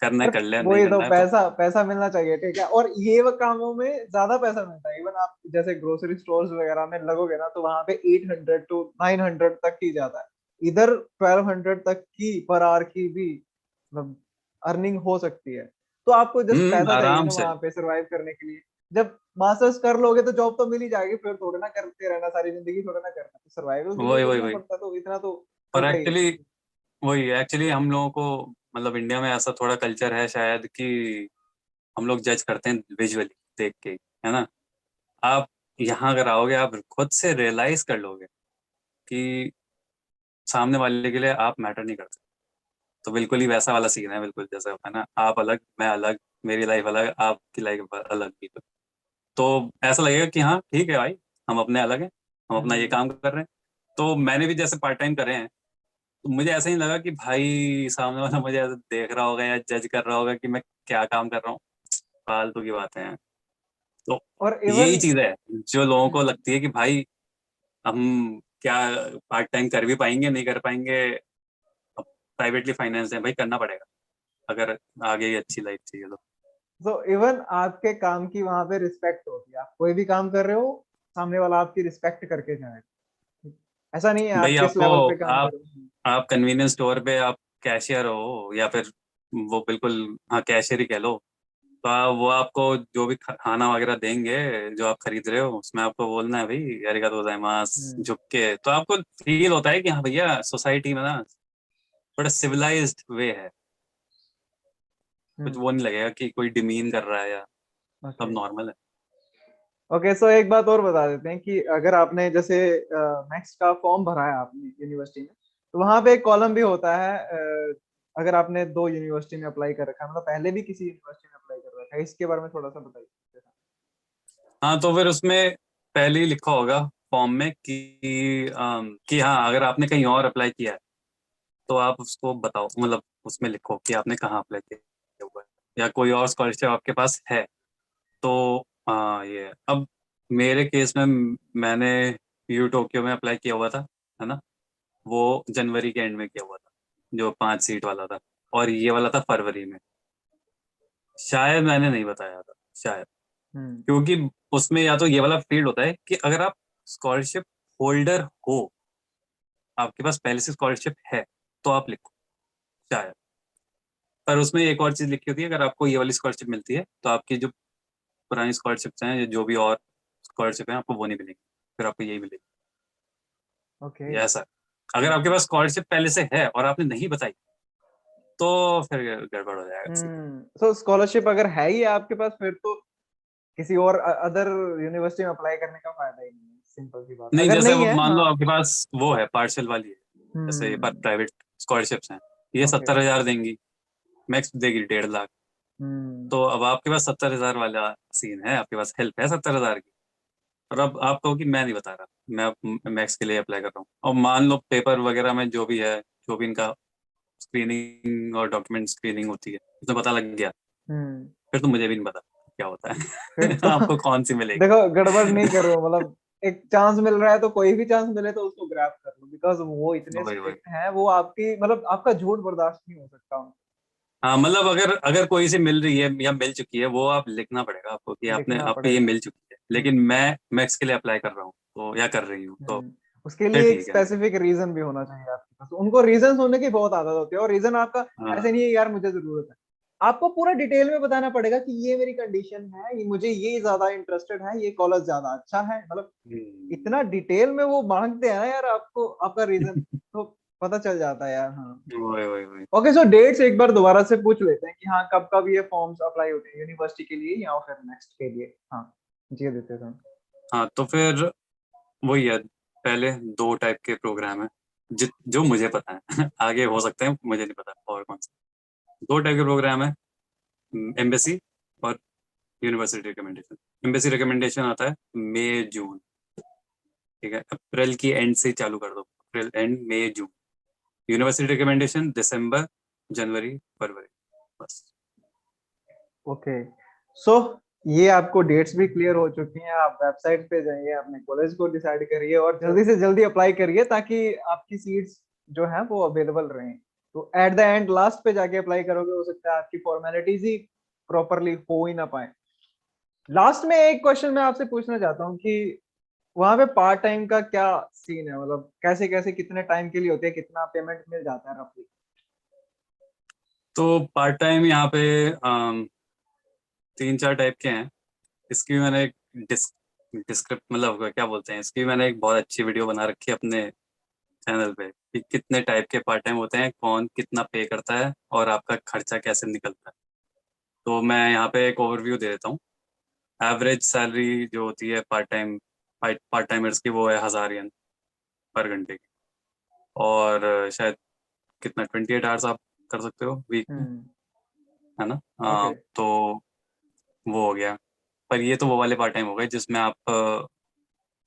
करना है पर कर ले, नहीं वही तो, करना है तो। पैसा पैसा मिलना चाहिए, ठीक है, और ये वो कामों में ज्यादा पैसा मिलता है। इवन आप जैसे ग्रोसरी स्टोर्स वगैरह में लगोगे ना, तो वहां पे 800 to 900 तक ही जाता है। इधर 1200 तक की पर आवर की भी मतलब अर्निंग हो सकती है। तो आपको जस्ट पैसा चाहिए आराम ना से। वहां पे सरवाइव करने के लिए। जब मास्टर्स कर लोगे तो जॉब तो मिल ही जाएगी, फिर थोड़ा ना करते रहना सारी जिंदगी, थोड़ा ना करना, तो सर्वाइवल के लिए वही वही करना वही। पड़ता है, तो इतना तो और पड़ता ही है। एक्चुअली हम लोगों को मतलब इंडिया में ऐसा थोड़ा कल्चर है शायद कि हम लोग जज करते हैं विजुअली देख के, है ना। आप यहाँ अगर आओगे आप खुद से रियलाइज कर लोगे कि सामने वाले के लिए आप मैटर नहीं करते। तो बिल्कुल ही वैसा वाला सीन है, बिल्कुल जैसा होता है ना, आप अलग मैं अलग, मेरी लाइफ अलग आपकी लाइफ अलग भी। तो ऐसा लगेगा कि हाँ ठीक है भाई, हम अपने अलग हैं, हम अपना ये हम्म। काम कर रहे हैं। तो मैंने भी जैसे पार्ट टाइम करे हैं, तो मुझे ऐसा नहीं लगा कि भाई सामने वाला मुझे ऐसे देख रहा होगा या जज कर रहा होगा कि मैं क्या काम कर रहा हूँ। फालतू की बातें हैं। तो और यही इवन चीज है जो लोगों को लगती है कि भाई हम क्या पार्ट टाइम कर भी पाएंगे नहीं कर पाएंगे। अब प्राइवेटली फाइनेंस है भाई, करना पड़ेगा अगर आगे ये अच्छी लाइफ चाहिए तो। तो इवन आपके काम की वहां पे रिस्पेक्ट होती है, आप कोई भी काम कर रहे हो सामने वाला आपकी रिस्पेक्ट करके जाएगा। ऐसा नहीं है भाई आप किस आपको लेवल पे काम आप करो। आप कन्वीनियंस स्टोर पे आप कैशियर हो या फिर वो बिल्कुल, हाँ कैशियर ही कह लो। तो वो आपको जो भी खाना वगैरह देंगे जो आप खरीद रहे हो, उसमें आपको बोलना है भाई अरिगातो गोजाइमास हम्म। झुक के, तो आपको फील होता है कि हाँ भैया सोसाइटी में ना थोड़ा सिविलाइज्ड वे है। कुछ हम्म। वो नहीं लगेगा कि कोई डिमीन कर रहा है या सब ओके। नॉर्मल है। ओके, सो एक बात और बता देते हैं कि अगर आपने जैसे मैक्स का फॉर्म भरा है आपने यूनिवर्सिटी में, तो वहां पे एक कॉलम भी होता है, अगर आपने दो यूनिवर्सिटी में अप्लाई कर रखा है, मतलब पहले भी किसी यूनिवर्सिटी में अप्लाई कर रखा है, इसके बारे में थोड़ा सा बताइए। हाँ तो फिर उसमें पहले ही लिखा होगा फॉर्म में कि हाँ अगर आपने कहीं और अप्लाई किया है तो आप उसको बताओ, मतलब उसमें लिखो कि आपने कहाँ अप्लाई किया हुआ है या कोई और स्कॉलरशिप आपके पास है। तो हाँ ये अब मेरे केस में मैंने यू टोक्यो में अप्लाई किया हुआ था, है ना। वो जनवरी के एंड में किया हुआ था, जो 5 सीट वाला था। और ये वाला था फरवरी में। शायद मैंने नहीं बताया था, शायद, हम्म। क्योंकि उसमें या तो ये वाला फील्ड होता है कि अगर आप स्कॉलरशिप होल्डर हो, आपके पास पहले से स्कॉलरशिप है, तो आप लिखो शायद। पर उसमें एक और चीज लिखी होती है, अगर आपको ये वाली स्कॉलरशिप मिलती है तो आपकी जो पुरानी स्कॉलरशिप्स हैं या जो भी और स्कॉलरशिप है आपको वो नहीं मिलेगी, फिर आपको यही मिलेगी। ओके। ये ऐसा है। अगर आपके पास स्कॉलरशिप पहले से है और आपने नहीं बताई तो फिर गड़बड़ हो जाएगा सीधे। तो स्कॉलरशिप अगर है ही आपके पास, फिर तो किसी और अदर यूनिवर्सिटी में अप्लाई करने का फायदा ही नहीं है, सिंपल सी बात, नहीं अगर जैसे नहीं वो है। मान लो हाँ। आपके पास वो है पार्शियल वाली है, जैसे हम्म। प्राइवेट स्कॉलरशिप्स हैं, ये ओके। 70,000 देंगी, मैक्स देगी 1.5 लाख। हम्म। तो अब आपके पास 70,000 वाला सीन है, आपके पास हेल्प है 70,000 की। और अब आप कहो कि मैं नहीं बता रहा, मैं अब मैक्स के लिए अप्लाई कर रहा हूँ, और मान लो पेपर वगैरह में जो भी है, जो भी इनका स्क्रीनिंग और डॉक्यूमेंट स्क्रीनिंग होती है उसमें पता लग गया, हम्म। फिर तो मुझे भी नहीं पता क्या होता फिर है। तो आपको कौन सी मिलेगी। देखो, गड़बड़ नहीं करो, मतलब एक चांस मिल रहा है तो कोई भी चांस मिले तो उसको ग्रैब कर लो, बिकॉज वो इतने वही वही। स्ट्रिक्ट हैं, वो आपकी मतलब आपका झूठ बर्दाश्त नहीं हो सकता। हाँ मतलब अगर अगर कोई सी मिल रही है या मिल चुकी है, वो आप लिखना पड़ेगा आपको कि आपने लिखना आपको ये पड़ेगा। मिल चुकी है, लेकिन हम्म। मैं मैक्स के लिए अप्लाई कर रहा हूँ तो या कर रही हूँ, तो उसके फिर लिए एक ठीक है। स्पेसिफिक रीजन भी होना चाहिए आपके पास, उनको रीजन होने की बहुत आदत होती है, और रीजन आपका ऐसे हाँ। नहीं है यार मुझे जरूरत है, आपको पूरा डिटेल में बताना पड़ेगा कि ये मेरी कंडीशन है, ये मुझे ये ज्यादा इंटरेस्टेड है, ये कॉलेज ज्यादा अच्छा है, मतलब हम्म। इतना डिटेल में वो मांगते हैं ना यार आपको, आपका रीजन तो पता चल जाता है यार। हाँ। वही वही वही। ओके, सो डेट्स एक बार दोबारा से पूछ लेते हैं कि हाँ कब कब ये फॉर्म्स अप्लाई होते हैं यूनिवर्सिटी के लिए या फिर नेक्स्ट के लिए। हाँ जी, देते हैं। हाँ तो फिर वही है, पहले 2 टाइप के प्रोग्राम है जो मुझे पता है। आगे हो सकते हैं मुझे नहीं पता और कौन सा। 2 टाइप के प्रोग्राम है, एम्बेसी और यूनिवर्सिटी रिकमेंडेशन। एम्बेसी रिकमेंडेशन आता है मई जून, ठीक है, अप्रैल की एंड से चालू कर दो, April and May June. University recommendation दिसंबर जनवरी फरवरी, बस। ओके, सो ये आपको डेट्स भी क्लियर हो चुकी हैं, आप वेबसाइट पे जाइए, अपने कॉलेज को डिसाइड करिए और जल्दी से जल्दी अप्लाई करिए ताकि आपकी सीट्स जो है वो अवेलेबल रहें। तो एट द एंड लास्ट पे जाके अप्लाई करोगे, हो सकता है आपकी फॉर्मेलिटीज ही प्रॉपरली हो ही ना पाए। लास्ट में एक क्वेश्चन मैं आपसे पूछना चाहता हूँ कि वहां पे पार्ट टाइम का क्या सीन है, मतलब कैसे कैसे कितने टाइम के लिए होते हैं, कितना पेमेंट मिल जाता है रफली? तो पार्ट टाइम यहाँ पे 3-4 टाइप के हैं। इसकी भी मैंने एक डिस्क्रिप्ट मतलब क्या बोलते हैं, इसकी भी मैंने एक बहुत अच्छी वीडियो बना रखी है अपने चैनल पे कि कितने टाइप के पार्ट टाइम होते हैं, कौन कितना पे करता है और आपका खर्चा कैसे निकलता है। तो मैं यहाँ पे एक ओवरव्यू दे देता हूँ। एवरेज सैलरी जो होती है पार्ट टाइमर्स की, वो है 1000 येन पर घंटे की। और शायद कितना 28 आवर्स आप कर सकते हो वीक में, हम्म। है ना। ओके। तो वो हो गया। पर ये तो वो वाले पार्ट टाइम हो गए जिसमें आप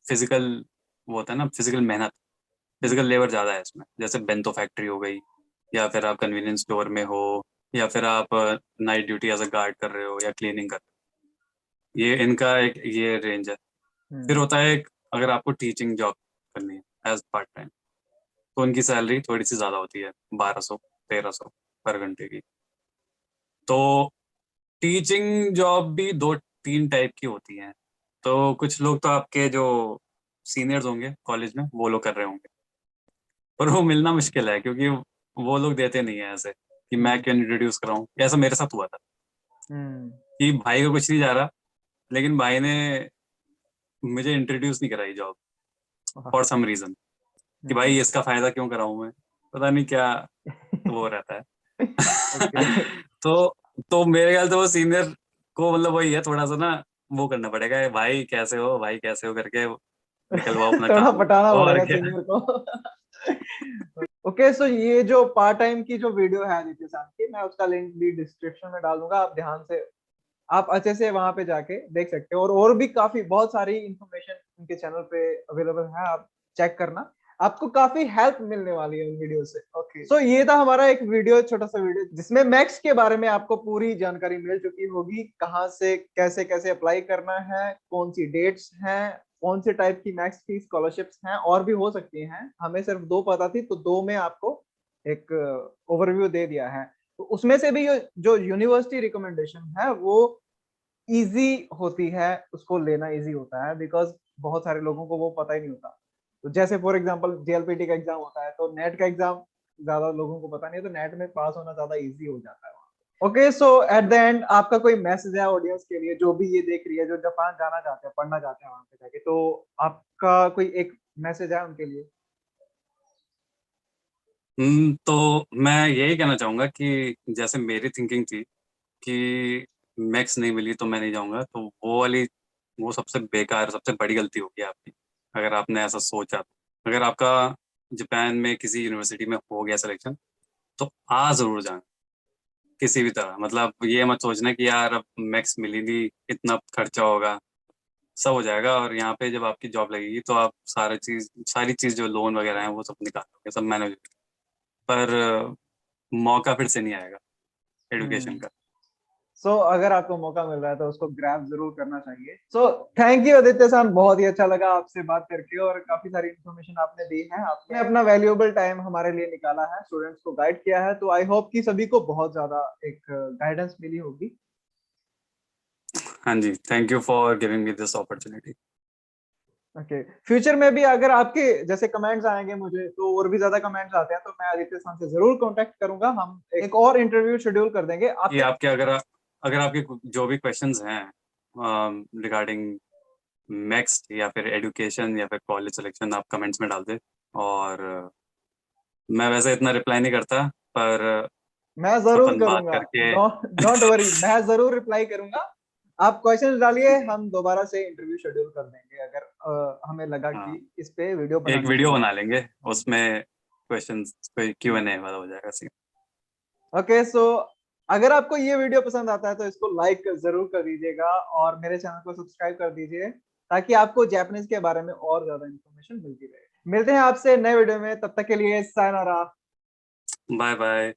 फिजिकल, वो होता है ना फिजिकल मेहनत, फिजिकल लेबर ज़्यादा है इसमें। जैसे बेंतो फैक्ट्री हो गई, या फिर आप कन्वीनियंस स्टोर में हो, या फिर आप night duty as a guard कर रहे हो या क्लीनिंग कर रहे हो। ये इनका एक ये रेंज है। फिर हम्म। होता है एक, अगर आपको टीचिंग जॉब करनी है एज पार्ट टाइम, तो उनकी सैलरी थोड़ी सी ज़्यादा होती है, 1200-1300 पर घंटे की। तो टीचिंग जॉब भी 2-3 टाइप की होती हैं। तो कुछ लोग तो आपके जो सीनियर्स होंगे कॉलेज में वो लोग कर रहे होंगे, पर वो मिलना मुश्किल है क्योंकि वो लोग देते नहीं है ऐसे कि मैं हम्म। क्यों इंट्रोड्यूस कराऊं। ऐसा मेरे साथ हुआ था हम्म। कि भाई को कुछ नहीं जा रहा, लेकिन भाई ने मुझे इंट्रोड्यूस नहीं कराई जॉब वाह। फॉर सम रीजन, कि हम्म। भाई इसका फायदा क्यों कराऊं मैं, पता नहीं क्या वो रहता ओके। है। तो मेरे ख्याल से वो सीनियर को मतलब वही है, थोड़ा सा ना वो करना पड़ेगा, भाई कैसे हो, भाई कैसे हो करके निकलवाओ अपना थोड़ा काम। पटाना और पड़ेगा क्या। सीनियर को। ओके, सो ये जो पार्ट टाइम की जो वीडियो है आदित्य सर की, मैं उसका लिंक भी डिस्क्रिप्शन में डाल दूंगा, आप ध्यान से, आप अच्छे से वहां पे जाके देख सकते हो। और भी काफी बहुत सारी इंफॉर्मेशन उनके चैनल पे अवेलेबल है, आप चेक करना, आपको काफी हेल्प मिलने वाली है उन वीडियो से। ओके, सो ये था हमारा एक वीडियो, छोटा सा वीडियो, जिसमें मैक्स के बारे में आपको पूरी जानकारी मिल चुकी होगी, कहाँ से कैसे कैसे अप्लाई करना है, कौन सी डेट्स हैं, कौन से टाइप की मैक्स की स्कॉलरशिप्स हैं, और भी हो सकती हैं, हमें सिर्फ दो पता थी तो दो में आपको एक ओवरव्यू दे दिया है। तो उसमें से भी जो यूनिवर्सिटी रिकमेंडेशन है वो इजी होती है, उसको लेना इजी होता है, बिकॉज बहुत सारे लोगों को वो पता ही नहीं होता। तो जैसे फॉर एग्जांपल जेएलपीटी का एग्जाम होता है, तो नेट का एग्जाम ज्यादा लोगों को पता नहीं है, तो नेट में पास होना ज्यादा इजी हो जाता है। Okay, so at the end आपका कोई मैसेज है ऑडियंस के लिए, जो भी ये देख रही है, जो जापान जाना चाहते हैं, पढ़ना चाहते हैं वहां पे जाके, तो आपका कोई एक मैसेज है उनके लिए? तो मैं यही कहना चाहूंगा कि जैसे मेरी थिंकिंग थी कि मैक्स नहीं मिली तो मैं नहीं जाऊंगा, तो वो वाली, वो सबसे बेकार, सबसे बड़ी गलती होगी आपकी अगर आपने ऐसा सोचा तो। अगर आपका जापान में किसी यूनिवर्सिटी में हो गया सिलेक्शन, तो आ जरूर जाना किसी भी तरह। मतलब ये मत सोचना कि यार अब मैक्स मिली नहीं, इतना खर्चा होगा, सब हो जाएगा और यहाँ पे जब आपकी जॉब लगेगी तो आप सारी चीज जो लोन वगैरह है वो सब निकालोगे, सब मैनेज। पर मौका फिर से नहीं आएगा एडुकेशन हम्म। का। सो अगर आपको मौका मिल रहा है तो उसको ग्रैब जरूर करना चाहिए। So thank you Aditya sir, बहुत ही अच्छा लगा आपसे बात करके, और काफी सारी इन्फॉर्मेशन आपने दी है, आपने अपना वैल्यूएबल टाइम हमारे लिए निकाला है, स्टूडेंट्स को गाइड किया है, तो आई होप कि सभी को बहुत ज्यादा एक गाइडेंस मिली होगी। हाँ जी, thank you for giving me this opportunity. Okay, future में भी अगर आपके जैसे कमेंट्स आएंगे मुझे, तो और भी ज्यादा कमेंट्स आते हैं, तो मैं आदित्य सर से जरूर कांटेक्ट करूंगा, हम एक और इंटरव्यू शेड्यूल कर देंगे कि आपके। आपके अगर अगर आपके जो भी क्वेश्चंस हैं रिगार्डिंग नेक्स्ट या फिर एजुकेशन या फिर कॉलेज सिलेक्शन, आप कमेंट्स में डाल दे। और मैं वैसे इतना रिप्लाई नहीं करता, पर मैं जरूर अपन बात करूंगा, करके। डोंट डोंट वरी, मैं जरूर रिप्लाई करूंगा। आप क्वेश्चन डालिए, हम दोबारा से इंटरव्यू शेड्यूल कर देंगे, अगर हमें लगा हाँ, कि इस पे वीडियो एक बनानी वीडियो चाहिए। बना लेंगे, उसमें क्वेश्चंस कोई हम्म। Q&A वाला हो जाएगा सीन। ओके, सो अगर आपको ये वीडियो पसंद आता है तो इसको लाइक जरूर कर दीजिएगा, और मेरे चैनल को सब्सक्राइब कर दीजिए, ताकि आपको जापानीज के बारे में और ज्यादा इन्फॉर्मेशन मिलती रहे। मिलते हैं आपसे नए वीडियो में, तब तक के लिए सायनारा। Bye bye.